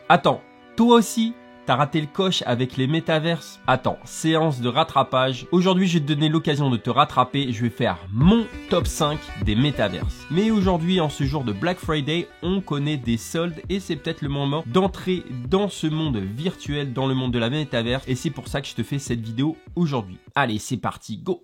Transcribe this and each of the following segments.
Attends, toi aussi t'as raté le coche avec les métaverses? Attends, séance de rattrapage. Aujourd'hui, je vais te donner l'occasion de te rattraper. Je vais faire mon top 5 des métaverses. Mais aujourd'hui, en ce jour de Black Friday, on connaît des soldes et c'est peut-être le moment d'entrer dans ce monde virtuel, dans le monde de la métaverse. Et c'est pour ça que je te fais cette vidéo aujourd'hui. Allez, c'est parti, go!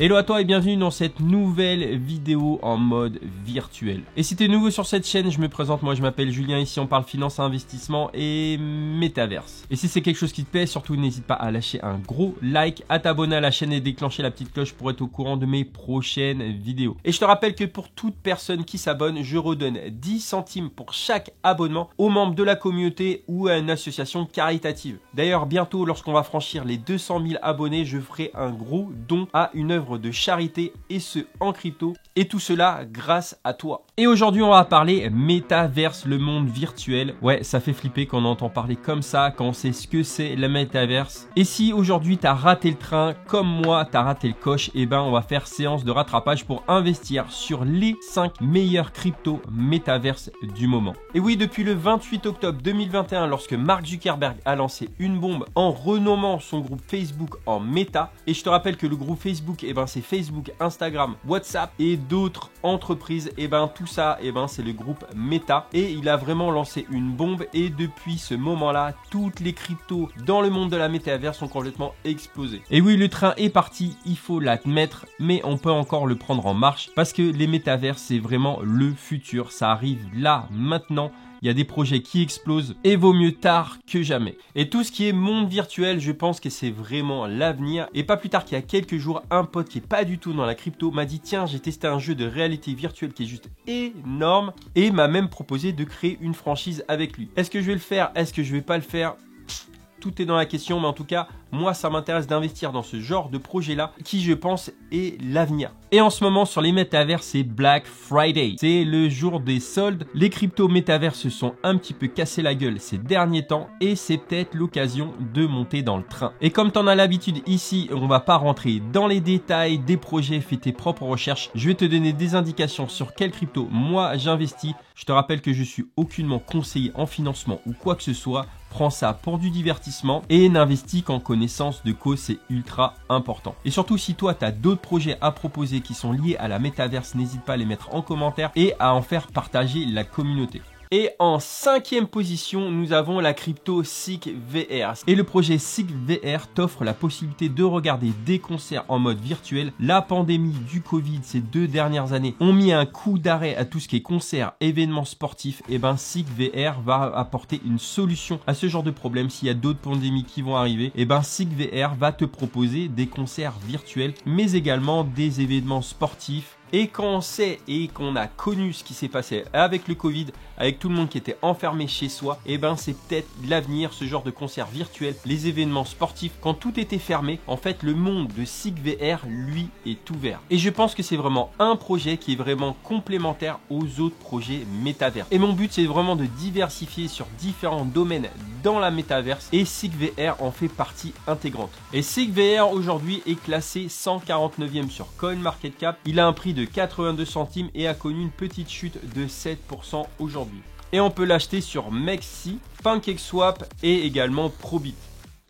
Hello à toi et bienvenue dans cette nouvelle vidéo en mode virtuel. Et si tu es nouveau sur cette chaîne, je me présente, moi je m'appelle Julien, ici on parle finance, investissement et métaverse. Et si c'est quelque chose qui te plaît, surtout n'hésite pas à lâcher un gros like, à t'abonner à la chaîne et déclencher la petite cloche pour être au courant de mes prochaines vidéos. Et je te rappelle que pour toute personne qui s'abonne, je redonne 10 centimes pour chaque abonnement aux membres de la communauté ou à une association caritative. D'ailleurs, bientôt, lorsqu'on va franchir les 200 000 abonnés, je ferai un gros don à une œuvre de charité et ce en crypto et tout cela grâce à toi. Et aujourd'hui on va parler métaverse, le monde virtuel. Ouais, ça fait flipper quand on entend parler comme ça, quand on sait ce que c'est la métaverse. Et si aujourd'hui t'as raté le train comme moi, t'as raté le coche, et ben on va faire séance de rattrapage pour investir sur les 5 meilleurs crypto métaverses du moment. Et oui, depuis le 28 octobre 2021, lorsque Mark Zuckerberg a lancé une bombe en renommant son groupe Facebook en Meta, et je te rappelle que le groupe Facebook, c'est Facebook, Instagram, WhatsApp et d'autres entreprises, tout ça, c'est le groupe Meta. Et il a vraiment lancé une bombe et depuis ce moment-là, toutes les cryptos dans le monde de la métaverse ont complètement explosé. Et oui, le train est parti, il faut l'admettre, mais on peut encore le prendre en marche parce que les métaverses, c'est vraiment le futur. Ça arrive là, maintenant. Il y a des projets qui explosent et vaut mieux tard que jamais. Et tout ce qui est monde virtuel, je pense que c'est vraiment l'avenir. Et pas plus tard qu'il y a quelques jours, un pote qui est pas du tout dans la crypto m'a dit tiens, j'ai testé un jeu de réalité virtuelle qui est juste énorme et m'a même proposé de créer une franchise avec lui. Est-ce que je vais le faire? Est-ce que je vais pas le faire? Tout est dans la question, mais en tout cas, moi, ça m'intéresse d'investir dans ce genre de projet-là qui, je pense, est l'avenir. Et en ce moment, sur les métavers, c'est Black Friday. C'est le jour des soldes. Les cryptos métavers se sont un petit peu cassés la gueule ces derniers temps et c'est peut-être l'occasion de monter dans le train. Et comme tu en as l'habitude ici, on va pas rentrer dans les détails des projets, fais tes propres recherches. Je vais te donner des indications sur quelle crypto moi j'investis. Je te rappelle que je suis aucunement conseiller en financement ou quoi que ce soit. Prends ça pour du divertissement et n'investis qu'en connaissance de cause, c'est ultra important. Et surtout, si toi, tu as d'autres projets à proposer qui sont liés à la métaverse, n'hésite pas à les mettre en commentaire et à en faire partager la communauté. Et en 5e position, nous avons la crypto SigVR. Et le projet SigVR t'offre la possibilité de regarder des concerts en mode virtuel. La pandémie du Covid ces 2 dernières années ont mis un coup d'arrêt à tout ce qui est concerts, événements sportifs. Et SigVR va apporter une solution à ce genre de problème. S'il y a d'autres pandémies qui vont arriver, SigVR va te proposer des concerts virtuels, mais également des événements sportifs. Et quand on sait et qu'on a connu ce qui s'est passé avec le Covid, avec tout le monde qui était enfermé chez soi, c'est peut-être l'avenir, ce genre de concert virtuel, les événements sportifs. Quand tout était fermé, en fait, le monde de SigVR, lui, est ouvert. Et je pense que c'est vraiment un projet qui est vraiment complémentaire aux autres projets métavers. Et mon but, c'est vraiment de diversifier sur différents domaines dans la métaverse et SigVR en fait partie intégrante. Et SigVR aujourd'hui est classé 149e sur CoinMarketCap. Il a un prix de 82 centimes et a connu une petite chute de 7% aujourd'hui. Et on peut l'acheter sur Mexi, PancakeSwap et également Probit.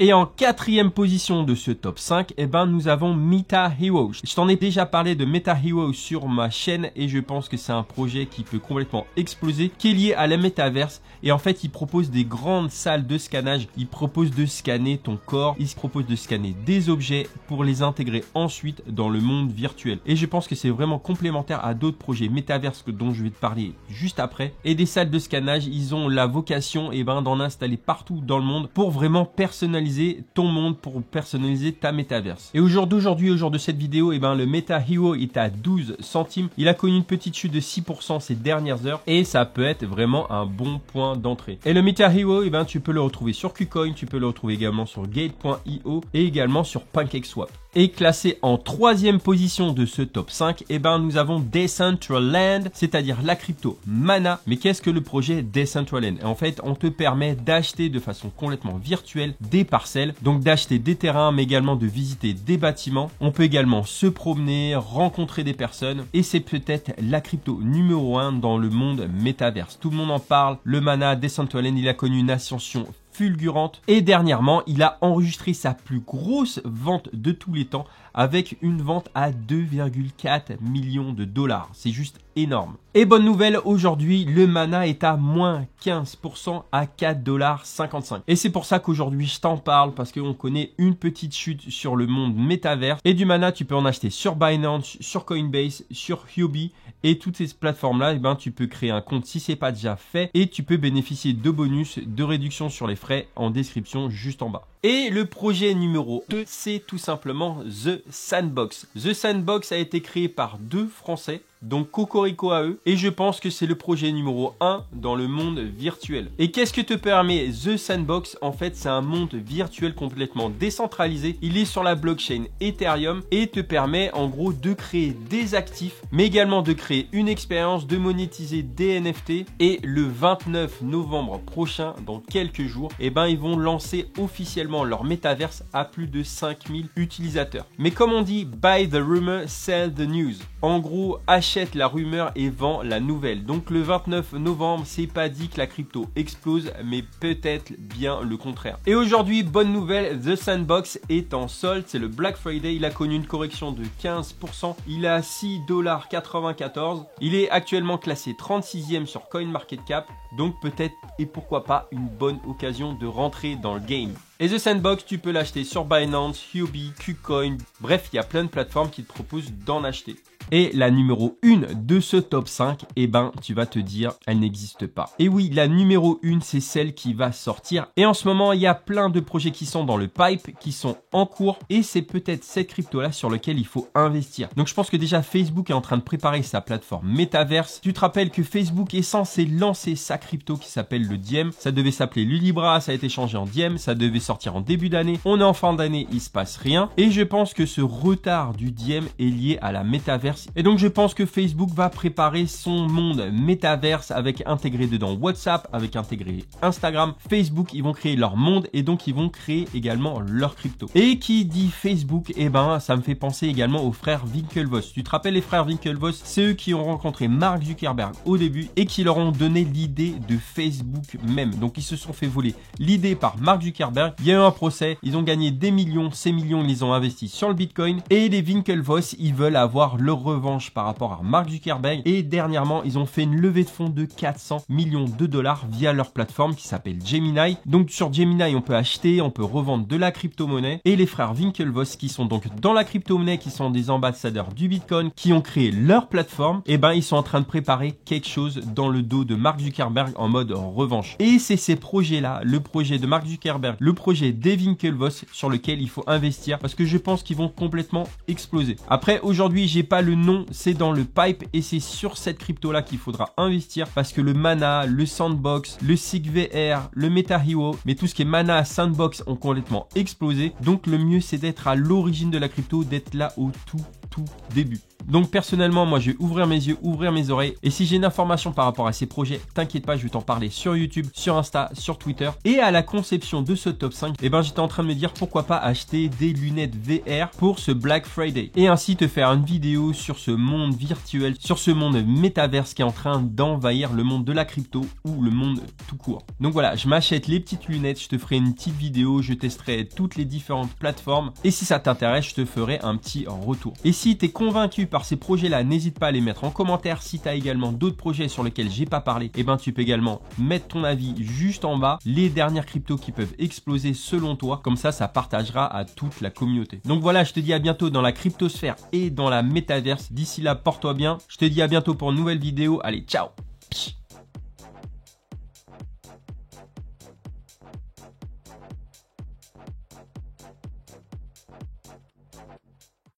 Et en 4e position de ce top 5, nous avons MetaHero. Je t'en ai déjà parlé de MetaHero sur ma chaîne et je pense que c'est un projet qui peut complètement exploser, qui est lié à la métaverse. Et en fait, il propose des grandes salles de scannage. Il propose de scanner ton corps. Il se propose de scanner des objets pour les intégrer ensuite dans le monde virtuel. Et je pense que c'est vraiment complémentaire à d'autres projets métaverse dont je vais te parler juste après. Et des salles de scannage, ils ont la vocation d'en installer partout dans le monde pour vraiment personnaliser ton monde, pour personnaliser ta métaverse. Et au jour d'aujourd'hui, au jour de cette vidéo, le MetaHero est à 12 centimes. Il a connu une petite chute de 6% ces dernières heures et ça peut être vraiment un bon point d'entrée. Et le MetaHero, tu peux le retrouver sur KuCoin, tu peux le retrouver également sur Gate.io et également sur PancakeSwap. Et classé en 3e position de ce top 5, eh ben, nous avons Decentraland, c'est-à-dire la crypto Mana. Mais qu'est-ce que le projet Decentraland? En fait, on te permet d'acheter de façon complètement virtuelle des parcelles, donc d'acheter des terrains, mais également de visiter des bâtiments. On peut également se promener, rencontrer des personnes, et c'est peut-être la crypto numéro 1 dans le monde métaverse. Tout le monde en parle. Le Mana Decentraland, il a connu une ascension fulgurante et dernièrement il a enregistré sa plus grosse vente de tous les temps avec une vente à 2,4 millions de dollars. C'est juste énorme. Et bonne nouvelle, aujourd'hui le Mana est à moins 15% à 4,55 $. Et c'est pour ça qu'aujourd'hui je t'en parle, parce qu'on connaît une petite chute sur le monde métavers. Et du Mana tu peux en acheter sur Binance, sur Coinbase, sur Huobi. Et toutes ces plateformes-là, eh ben, tu peux créer un compte si ce n'est pas déjà fait et tu peux bénéficier de bonus, de réduction sur les frais en description juste en bas. Et le projet numéro 2, c'est tout simplement The Sandbox. The Sandbox a été créé par 2 Français, donc cocorico à eux, et je pense que c'est le projet numéro 1 dans le monde virtuel. Et qu'est-ce que te permet The Sandbox? En fait, c'est un monde virtuel complètement décentralisé. Il est sur la blockchain Ethereum et te permet en gros de créer des actifs, mais également de créer une expérience, de monétiser des NFT. Et le 29 novembre prochain, dans quelques jours, eh ben, ils vont lancer officiellement leur métaverse à plus de 5000 utilisateurs. Mais comme on dit, buy the rumor, sell the news. En gros, achète la rumeur et vend la nouvelle. Donc le 29 novembre, c'est pas dit que la crypto explose, mais peut-être bien le contraire. Et aujourd'hui, bonne nouvelle, The Sandbox est en solde, c'est le Black Friday, il a connu une correction de 15%, il est à 6,94 $. Il est actuellement classé 36e sur CoinMarketCap, donc peut-être et pourquoi pas une bonne occasion de rentrer dans le game. Et The Sandbox, tu peux l'acheter sur Binance, Huobi, KuCoin, bref, il y a plein de plateformes qui te proposent d'en acheter. Et la numéro 1 de ce top 5, eh ben, tu vas te dire, elle n'existe pas. Et oui, la numéro 1, c'est celle qui va sortir. Et en ce moment, il y a plein de projets qui sont dans le pipe, qui sont en cours. Et c'est peut-être cette crypto-là sur laquelle il faut investir. Donc, je pense que déjà, Facebook est en train de préparer sa plateforme Metaverse. Tu te rappelles que Facebook est censé lancer sa crypto qui s'appelle le Diem. Ça devait s'appeler Libra, ça a été changé en Diem. Ça devait sortir en début d'année. On est en fin d'année, il se passe rien. Et je pense que ce retard du Diem est lié à la Metaverse. Et donc je pense que Facebook va préparer son monde métaverse avec intégré dedans WhatsApp, avec intégré Instagram, Facebook, ils vont créer leur monde et donc ils vont créer également leur crypto. Et qui dit Facebook, eh ben ça me fait penser également aux frères Winklevoss. Tu te rappelles les frères Winklevoss? C'est eux qui ont rencontré Mark Zuckerberg au début et qui leur ont donné l'idée de Facebook même. Donc ils se sont fait voler l'idée par Mark Zuckerberg. Il y a eu un procès, ils ont gagné des millions, ces millions ils les ont investis sur le Bitcoin et les Winklevoss ils veulent avoir leur revanche par rapport à Mark Zuckerberg et dernièrement ils ont fait une levée de fonds de 400 millions de dollars via leur plateforme qui s'appelle Gemini. Donc sur Gemini on peut acheter, on peut revendre de la crypto-monnaie et les frères Winklevoss qui sont donc dans la crypto-monnaie, qui sont des ambassadeurs du Bitcoin, qui ont créé leur plateforme, et ben ils sont en train de préparer quelque chose dans le dos de Mark Zuckerberg en mode revanche. Et c'est ces projets là, le projet de Mark Zuckerberg, le projet des Winklevoss sur lequel il faut investir parce que je pense qu'ils vont complètement exploser. Après aujourd'hui j'ai pas le nom, c'est dans le pipe et c'est sur cette crypto là qu'il faudra investir parce que le Mana, le Sandbox, le SigVR, le MetaHero, mais tout ce qui est Mana, Sandbox ont complètement explosé. Donc le mieux c'est d'être à l'origine de la crypto, d'être là au tout début. Donc personnellement, moi je vais ouvrir mes yeux, ouvrir mes oreilles. Et si j'ai une information par rapport à ces projets, t'inquiète pas, je vais t'en parler sur YouTube, sur Insta, sur Twitter. Et à la conception de ce top 5, eh ben j'étais en train de me dire pourquoi pas acheter des lunettes VR pour ce Black Friday. Et ainsi te faire une vidéo sur ce monde virtuel, sur ce monde métaverse qui est en train d'envahir le monde de la crypto ou le monde tout court. Donc voilà, je m'achète les petites lunettes, je te ferai une petite vidéo, je testerai toutes les différentes plateformes. Et si ça t'intéresse, je te ferai un petit retour. Et si t'es convaincu par ces projets-là, n'hésite pas à les mettre en commentaire. Si tu as également d'autres projets sur lesquels j'ai pas parlé, eh ben tu peux également mettre ton avis juste en bas, les dernières cryptos qui peuvent exploser selon toi, comme ça partagera à toute la communauté. Donc voilà, je te dis à bientôt dans la cryptosphère et dans la métaverse. D'ici là, porte-toi bien. Je te dis à bientôt pour une nouvelle vidéo. Allez, ciao!